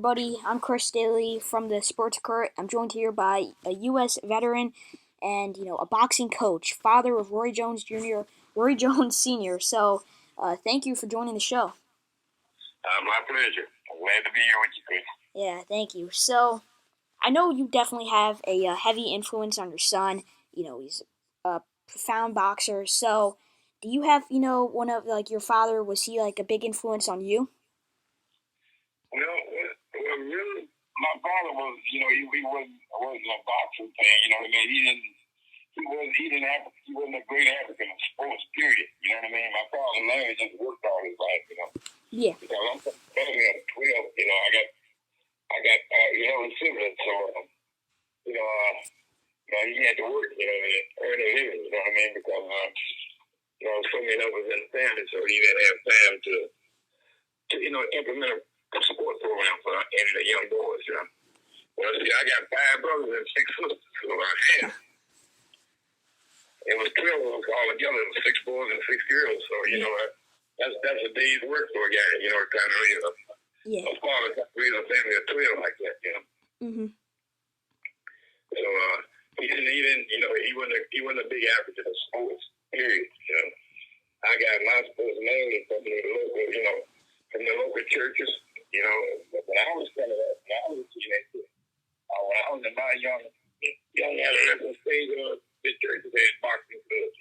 everybody. I'm Chris Dailey from the Sports Court. I'm joined here by a U.S. veteran and, a boxing coach, father of Roy Jones Jr., Roy Jones Sr. So, thank you for joining the show. My pleasure. I'm glad to be here with you, Chris. Yeah, thank you. So, I know you definitely have a heavy influence on your son. He's a profound boxer. So, do you have, one of, your father, was he, a big influence on you? Well, really, my father was, he wasn't a boxing fan, you know what I mean? He wasn't a great African in sports, period. You know what I mean? My father Larry just worked all his life, Yeah. Because I'm from the family of 12, I got 11 siblings, so, he had to work, and earn a living, you know what I mean? Because, so many of us in the family, so he didn't have time to implement a support program for any of the young boys, Well, see, I got 5 brothers and 6 sisters, so it was 12 of us all together. It was 6 boys and 6 girls, so, that's a day's work for a guy, kind of raise a father to raise a family of 12 like that, Mm-hmm. So, he wasn't a big advocate of sports, period, I got my sports mainly from the local churches, but when I was when I was a teenager, when I was in my young adolescent stage, the churches had boxing clubs,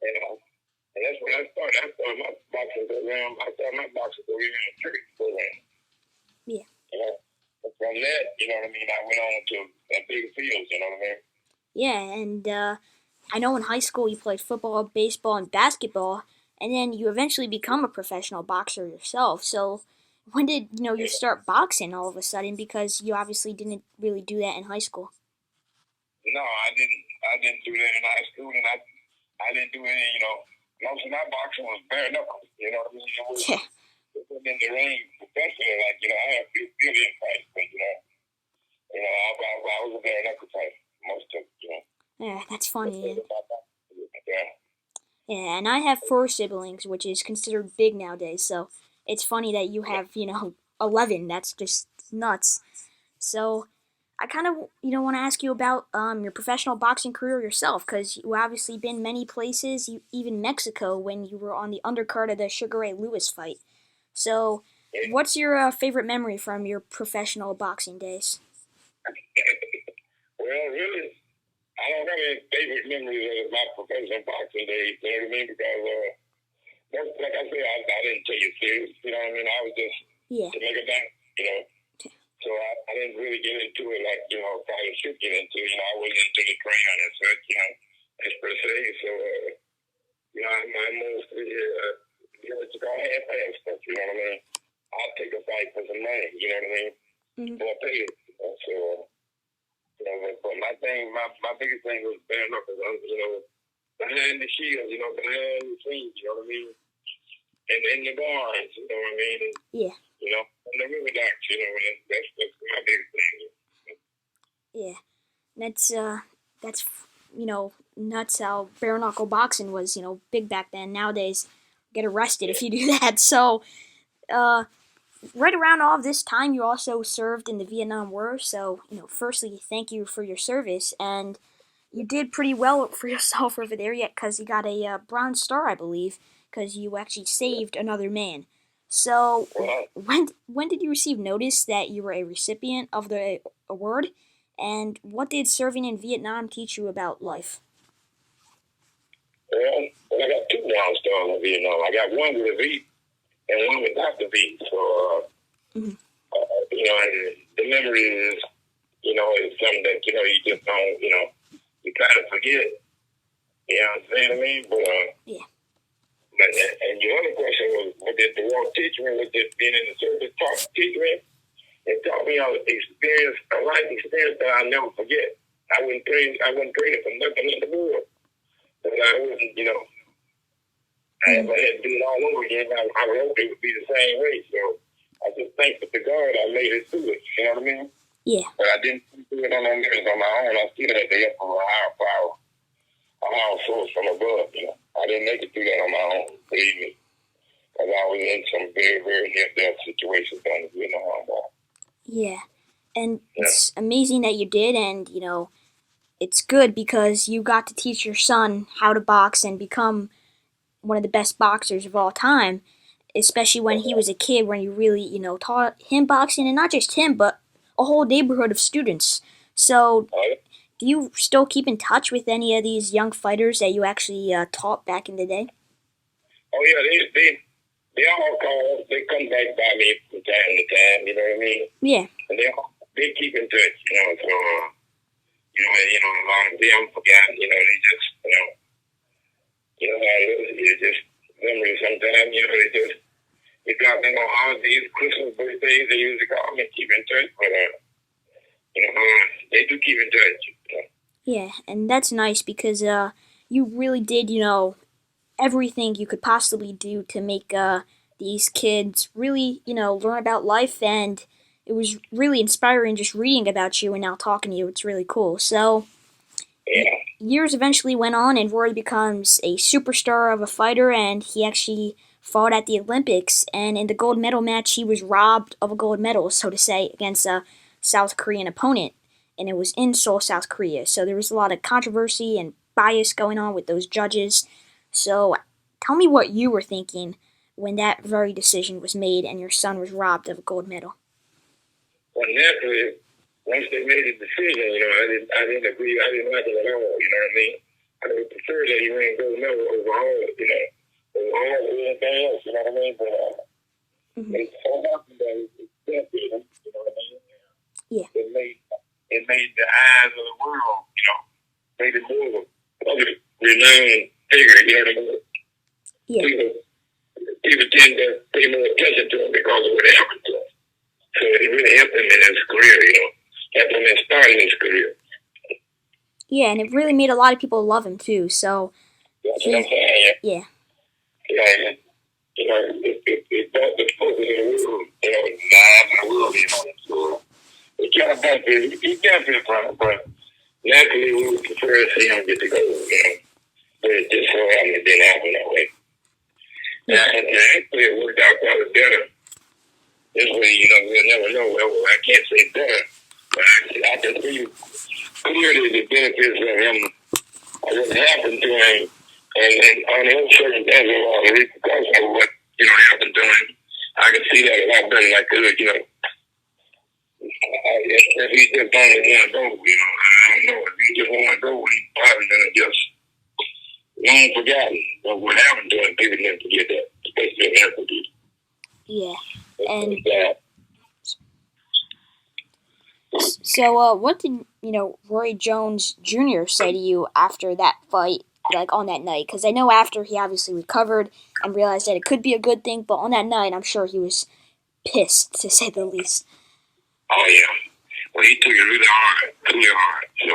and that's when I started. I started my boxing program. I started my boxing program in a church program. Yeah. And from that, I went on to bigger fields, Yeah, and I know in high school you played football, baseball, and basketball, and then you eventually become a professional boxer yourself. So, when did you start boxing all of a sudden? Because you obviously didn't really do that in high school. No, I didn't. I didn't do that in high school, and I didn't do any. Most of my boxing was bare knuckles. You know what I mean? It wasn't in the ring professionally. I had a few fights, but I was a bare knuckle fighter most of it. Yeah, that's funny. Yeah, and I have 4 siblings, which is considered big nowadays. So it's funny that you have 11. That's just nuts. So I kind of want to ask you about your professional boxing career yourself, because you obviously been many places, even Mexico when you were on the undercard of the Sugar Ray Lewis fight. So, what's your favorite memory from your professional boxing days? Well, really, I don't have any favorite memories of my professional boxing days. You know what I mean? Because like I said, I didn't take it serious. You know what I mean? I was just to make a dime. So I didn't really get into it like probably should get into. I wasn't into the crown and such. As per se. So I mostly it's called half-ass stuff. You know what I mean? I'll take a fight for some money. You know what I mean? Mm-hmm. For a pay. So. But my biggest thing was bare knuckles, behind the shield, behind the scenes, you know what I mean? And in the bars, you know what I mean? And, yeah. And the river docks, that's my biggest thing. Yeah. That's nuts how bare knuckle boxing was, big back then. Nowadays, get arrested if you do that. So, right around all of this time, you also served in the Vietnam War. So, firstly, thank you for your service. And you did pretty well for yourself over there, yet, because you got a Bronze Star, I believe, because you actually saved another man. So, when did you receive notice that you were a recipient of the award? And what did serving in Vietnam teach you about life? Well, I got 2 Bronze Stars in Vietnam. I got one with a V and one without the V. So, and the memory is, is something that, you just don't, you kind of forget. You know what I'm saying to me? But, yeah. And your other question was, what did the war teach me? What did being in the service teach me? It taught me a life experience that I'll never forget. I wouldn't trade it for nothing in the world. But I wouldn't, if I had to do it all over again, I would hope it would be the same way. So I just thank the God I made it through it. You know what I mean? Yeah. But I didn't do it on my own. I still had to help from a higher power, a higher source from above. I didn't make it through that on my own, believe me. Because I was in some very, very near-death situations on the Vietnam War. Yeah, and it's amazing that you did, and it's good because you got to teach your son how to box and become one of the best boxers of all time, especially when he was a kid, when you really, taught him boxing, and not just him, but a whole neighborhood of students. So, do you still keep in touch with any of these young fighters that you actually taught back in the day? Oh yeah, they all call. They come back by me from time to time. You know what I mean? Yeah. And they keep in touch. So a lot of them forgotten. They just how it is. It's just memories sometimes. They drop in on holidays, Christmas, birthdays. They usually call me, keep in touch. But they do keep in touch. Yeah, and that's nice because you really did, everything you could possibly do to make these kids really, learn about life, and it was really inspiring just reading about you and now talking to you. It's really cool. So, years eventually went on, and Rory becomes a superstar of a fighter, and he actually fought at the Olympics, and in the gold medal match, he was robbed of a gold medal, so to say, against a South Korean opponent, and it was in Seoul, South Korea. So there was a lot of controversy and bias going on with those judges. So tell me what you were thinking when that very decision was made and your son was robbed of a gold medal. Well, naturally, once they made the decision, I didn't agree. I didn't like it at all. You know what I mean? I would prefer that he win gold medal overall. Overall anything else. You know what I mean? But it's so often that it's benefited him. You know what I mean? Yeah. It made the eyes of the world. Made it more of a public renowned figure. You know what I mean? Yeah. People tend to pay more attention to him because of what happened to him. So it really helped him in his career, helped him in starting his career. Yeah, and it really made a lot of people love him too, so... That's what I'm saying, yeah. Yeah, it brought the focus in the world, the eyes in the world, so it kind of benefited, he benefited from it, but naturally we would prefer to see him get the gold, but it just so happened it didn't happen that way. And actually it worked out probably better. This way, we'll never know. Well, I can't say better, but I can see clearly the benefits of him, what happened to him, and on his circumstances, all the repercussions of what, happened to him. I can see that a lot better than I could, if he just only want to go, I don't know. If he just want to go, he's probably going to just long forgotten. But what happened to him, people didn't forget that, especially in Africa. Yeah. And so, what did Roy Jones Jr. say to you after that fight, like on that night? Because I know after he obviously recovered and realized that it could be a good thing, but on that night, I'm sure he was pissed, to say the least. Oh yeah, well he took it really hard. So,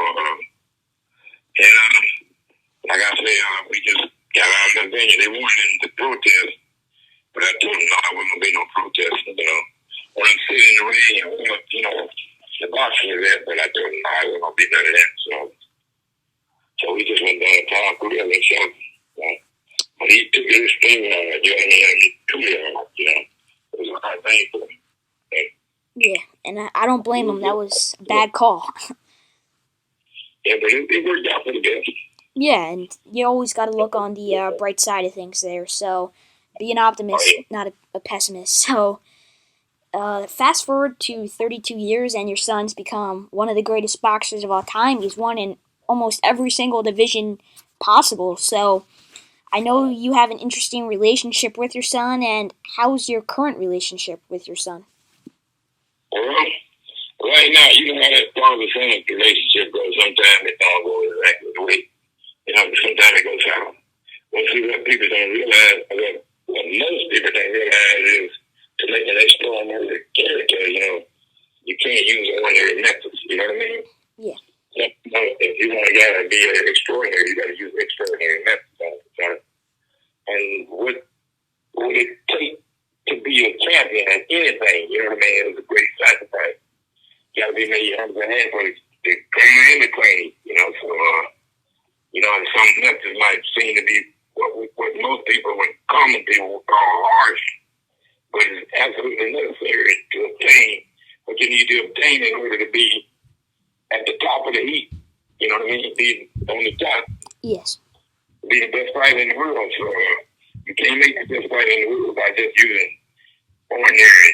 like I said, we just got out of the venue. They wanted to protest. But I told him, no, I wasn't going to be no protest. When I'm sitting in the ring, the boxing event, but I told him, no, I wasn't going to be none of that. So we just went down to talk really, so, but he took it extremely hard, he truly hard, It was a hard thing for him. Yeah, and I don't blame him. That was a bad call. Yeah, but it worked out for the best. Yeah, and you always got to look on the bright side of things there, so... be an optimist, not a pessimist. So, fast forward to 32 years, and your son's become one of the greatest boxers of all time. He's won in almost every single division possible. So, I know you have an interesting relationship with your son, and how's your current relationship with your son? Well, right now, you know how that father-son relationship goes. Sometimes it don't go exactly the way, sometimes it goes south. Well, see, what people don't realize, what most people don't realize is to make an extraordinary character, you can't use ordinary methods, you know what I mean? Yeah. If you want a guy to be extraordinary, you got to use extraordinary methods. And what it takes to be a champion at anything, you know what I mean? It was a great sacrifice. You got to be made under the hand for the trainer and the training, so, and some methods might seem to be what most people, what common people would call harsh, but it's absolutely necessary to obtain what you need to obtain in order to be at the top of the heap. You know what I mean? Be on the top. Yes. Be the best fighter in the world. So you can't make the best fighter in the world by just using ordinary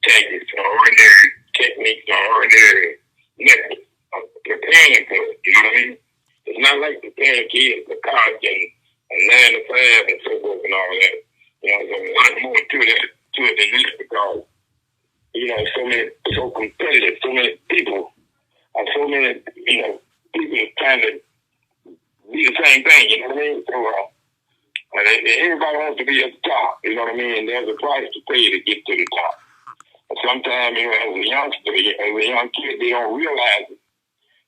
tactics or ordinary techniques or ordinary methods of preparing for it. You know what I mean? It's not like preparing kids for college and 9 to 5 and so forth and all that. You know, there's a lot more to it than this because, you know, so competitive, so many people, and so many, you know, people trying to be the same thing, you know what I mean? So, everybody wants to be at the top, you know what I mean? There's a price to pay to get to the top. And sometimes, you know, as a youngster, as a young kid, they don't realize it.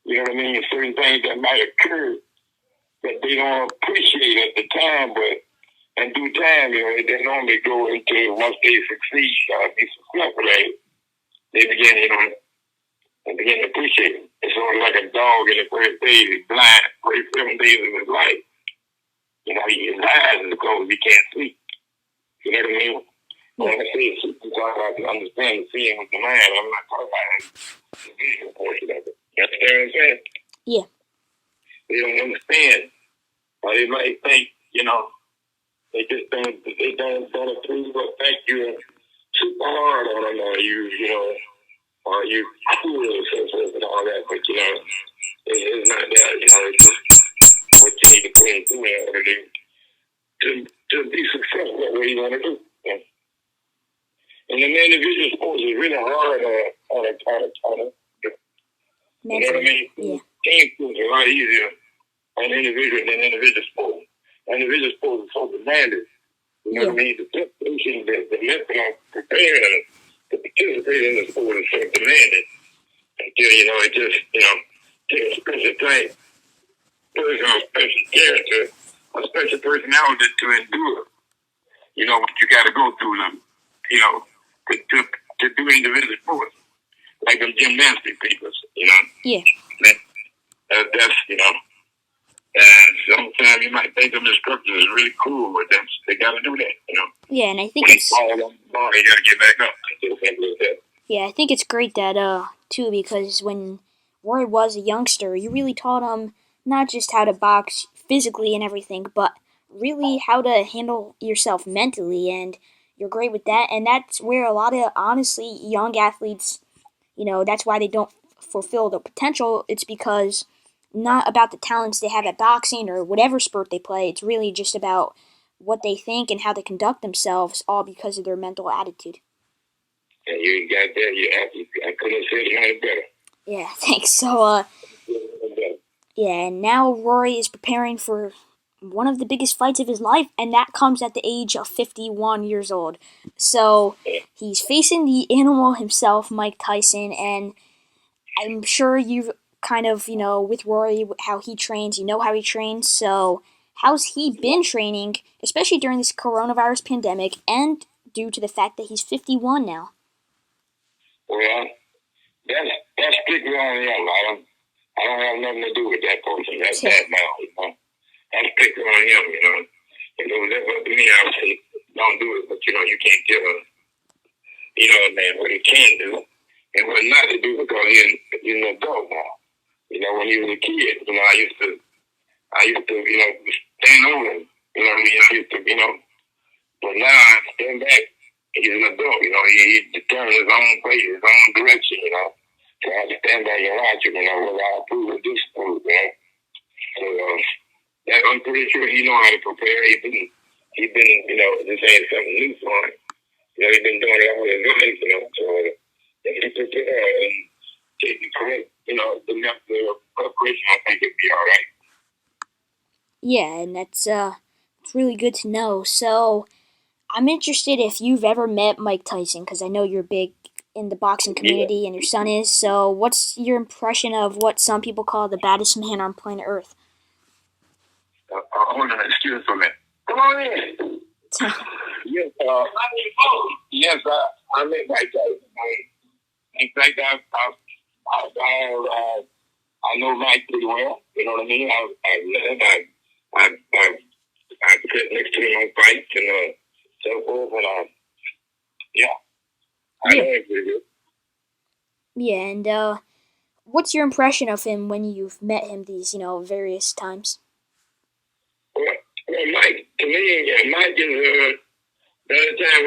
You know what I mean? Certain things that might occur that they don't appreciate at the time, but in due time, you know, they normally go into, once they succeed, be successful at it, they begin, you know, and begin to appreciate it. It's sort of like a dog in the first days, he's blind, first 7 days of his life. You know, his eyes are closed, he can't see. You know what I mean? When I say it's talking about to understand seeing with the mind, I'm not talking about the visual portion of it. You understand what I'm saying? Yeah. They don't understand. Or they might think, you know, they just think they don't approve or think you're super hard on them or you know, or you cool or so forth and all that. But, you know, it's not that, you know, it's just what you need to put into in order to be successful at what you want to do. Yeah. And the individual sports is really hard on a you know what I mean? Yeah. Team sports are a lot easier on individual than individual sports. Individual sports is so demanding. You know what I mean? The preparation, the method of preparing to participate in the sport is so demanding. Until, you know, it just, you know, takes a special type, person, a special character, a special personality to endure. You know, what you got to go through them, you know, to do individual sports. Like them gymnastic people, you know? Yeah. That's, you know, and sometimes you might think them instructors is really cool, but they got to do that, you know? Yeah, and I think when it's fall on the ball, they got to get back up. Yeah, I think it's great that, too, because when Roy was a youngster, you really taught him not just how to box physically and everything, but really how to handle yourself mentally, and you're great with that, and that's where a lot of, honestly, young athletes, you know, that's why they don't fulfill their potential. It's because not about the talents they have at boxing or whatever sport they play, it's really just about what they think and how they conduct themselves, all because of their mental attitude. And you got that. I couldn't have said it any better. Yeah, thanks. So, yeah, and now Rory is preparing for one of the biggest fights of his life, and that comes at the age of 51 years old. So, he's facing the animal himself, Mike Tyson, and I'm sure you've kind of, you know, with Rory, how he trains, you know how he trains, so how's he been training, especially during this coronavirus pandemic, and due to the fact that he's 51 now? Well, that's strictly on him. I don't have nothing to do with that person. That's that now, you know. That's strictly on him, you know. If it was ever up to me, I would say, don't do it. But, you know, you can't tell him, you know, man, what he can do and what not to do because he's an adult now. You know, when he was a kid, you know, I used to, you know, stand over him. You know what I mean? I used to, you know, but now I stand back. He's an adult, you know. He determines his own pace, his own direction, you know. So I have to stand back and watch him, you know, whether I approve or disapprove, you know. So I'm pretty sure he know how to prepare. He's been, you know, this ain't something new for him. You know, he's been doing it all his life, you know. So if he prepare and take the correct, you know, the method of preparation, I think it'd be all right. Yeah, and that's it's really good to know. So, I'm interested if you've ever met Mike Tyson, because I know you're big in the boxing community and your son is. So, what's your impression of what some people call the baddest man on planet Earth? Hold on, excuse me. Come on in. Yes, yes, I met Mike Tyson. In fact, I know Mike pretty well. You know what I mean? I sit next to him on fights and so forth, and yeah, I know him pretty good. Yeah, and what's your impression of him when you've met him these, various times? Well, Mike, to me, yeah, Mike is, the other time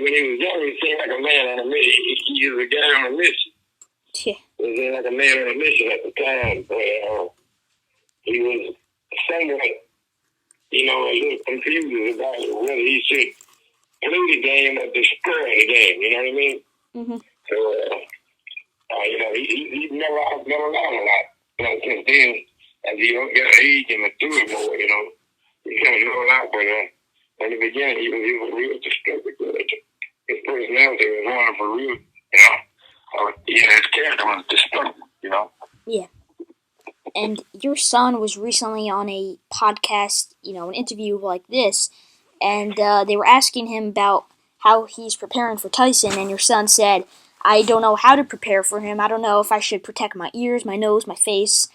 when he was young, he seemed like a man on a mission. He was a guy on a mission. Yeah. He seemed like a man on a mission at the time, but he was somewhat, a little confused about whether he should play the game or destroy the game. You know what I mean? Mm-hmm. So, he's never learned a lot. Since then, as he got age and matured more, he kind of know a lot. But in the beginning, he was real destructive. His personality was one for real. His character was destructive. Yeah. And your son was recently on a podcast, an interview like this, and they were asking him about how he's preparing for Tyson, and your son said, I don't know how to prepare for him. I don't know if I should protect my ears, my nose, my face,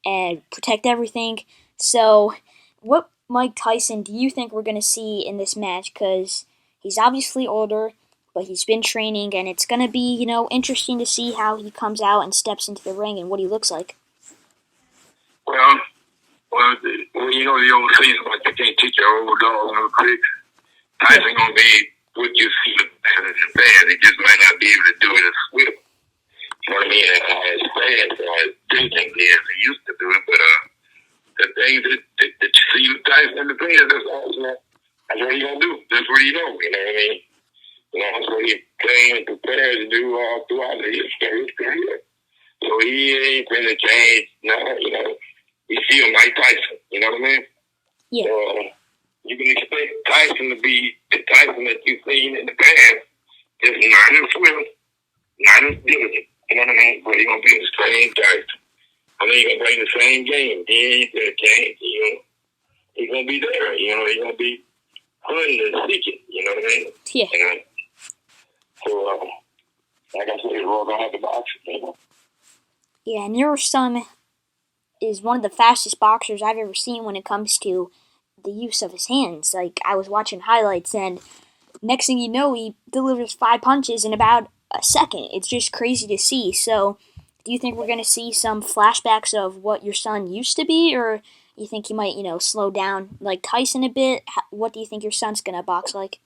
and protect everything. So, what Mike Tyson do you think we're going to see in this match? Because he's obviously older, but he's been training, and it's going to be, interesting to see how he comes out and steps into the ring and what he looks like. Well, the old saying, like, you can't teach your old dog no tricks. Tyson gonna be what you see as a fan. He just might not be able to do it as swift. You know what I mean? As fast or as thinking as he used to do it. But the things that you see with Tyson in the fans, that's what he gonna do. That's what he know. You know what I mean? That's what he trained and prepared to do all throughout his career. So he ain't gonna change. No, he's still Mike Tyson. You know what I mean? Yeah. So you can expect Tyson to be the Tyson that you've seen in the past, just not as swift, not as diligent. You know what I mean? But he's gonna be the same Tyson. He's gonna bring the same game. He ain't gonna change. He's gonna be there. He's gonna be hunting and seeking. You know what I mean? Yeah. So, like I said, Rogan at the box. Yeah, and your son is one of the fastest boxers I've ever seen when it comes to the use of his hands. Like, I was watching highlights, and next thing you know, he delivers 5 punches in about a second. It's just crazy to see. So, do you think we're going to see some flashbacks of what your son used to be, or you think he might, slow down like Tyson a bit? What do you think your son's going to box like?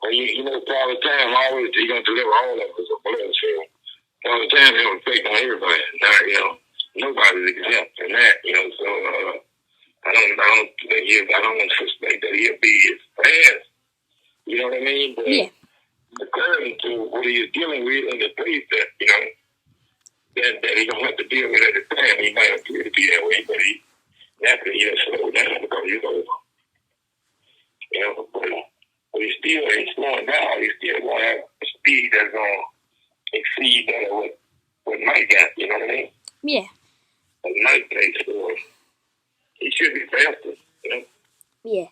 Well, all the time, always he's going to deliver all of us a blood. So, all the time, he'll affect on everybody. Now, nobody's exempt from that. So, I don't suspect that he'll be as fast. You know what I mean? But yeah. according to what he is dealing with in the place that, that he don't have to deal with at the time, he might appear to be that way, but naturally he'll slow down because he's over. But he's slowing down. He's still going to have a speed that's going to exceed what Mike got. You know what I mean? Yeah. But Mike plays for he should be faster, Yeah,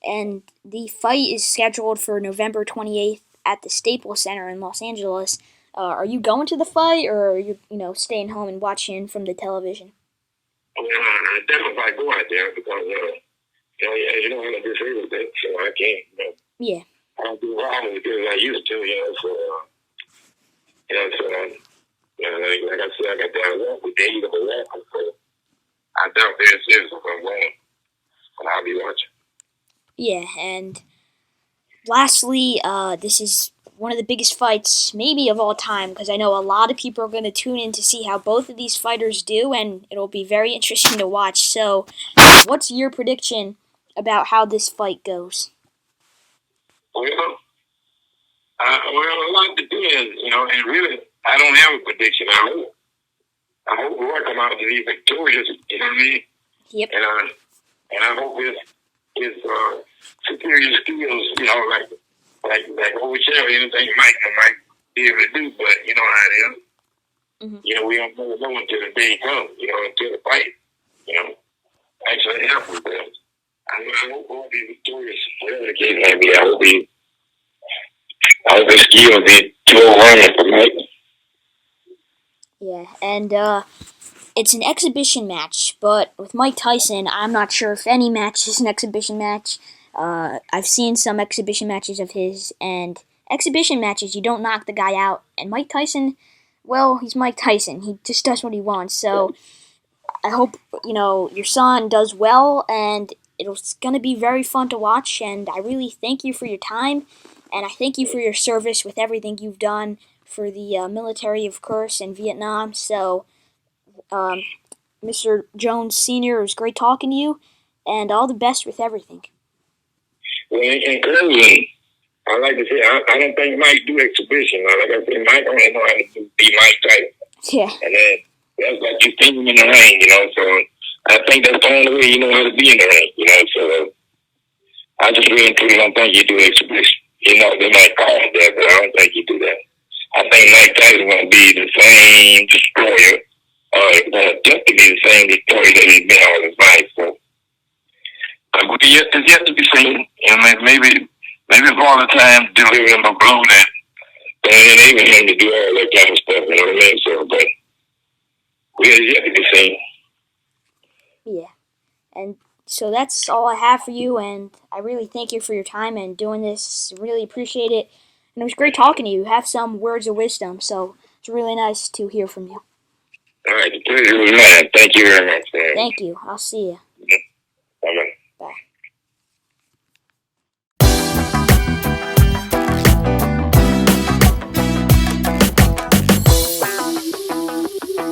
and the fight is scheduled for November 28th at the Staples Center in Los Angeles. Are you going to the fight, or are you, staying home and watching from the television? I definitely might go out there because, you know, I'm disabled, so I can't, Yeah. I don't do wrong because I used to, so, like I said, I got down there with Dave of the so I doubt there's if I'm going, and I'll be watching. Yeah, and lastly, this is one of the biggest fights maybe of all time, because I know a lot of people are going to tune in to see how both of these fighters do, and it'll be very interesting to watch. So, what's your prediction about how this fight goes? Well, a lot depends, and really, I don't have a prediction. I hope Roy come out to be victorious, you know what I mean? Yep. And I hope his superior skills, like overshadow anything Mike might be able to do, but you know how it is. Mm-hmm. We don't never know until the day comes, until the fight, actually happens. But I hope he'll be victorious. Whatever the case may be, I hope his skills be too overwhelming for Mike. Yeah, and it's an exhibition match, but with Mike Tyson, I'm not sure if any match is an exhibition match. I've seen some exhibition matches of his, and exhibition matches, you don't knock the guy out. And Mike Tyson, Well, he's Mike Tyson. He just does what he wants. So I hope, your son does well, and it's going to be very fun to watch. And I really thank you for your time, and I thank you for your service with everything you've done for the military, of course, in Vietnam. So, Mr. Jones Sr., it was great talking to you, and all the best with everything. Well, in closing, I like to say, I don't think Mike do exhibition. Like I said, Mike only know how to be Mike Tyson. Yeah. And then that's like you see him in the ring, so I think that's the only way you know how to be in the ring, so I just really and truly don't think you do exhibition. They might call it that, but I don't think you do that. I think Mike Tyson going to be the same destroyer, going to attempt to be the same destroyer that he's been all his life. So, it's yet to be seen. Maybe Father Time deliver him a blow that enable him to do all that kind of stuff. You know what I mean? So, but we're yet to be seen. Yeah, and so that's all I have for you, and I really thank you for your time and doing this. Really appreciate it, and it was great talking to you. You have some words of wisdom, so it's really nice to hear from you. All right, the pleasure was mine. Thank you very much. Thank you. I'll see you. Bye-bye. Bye.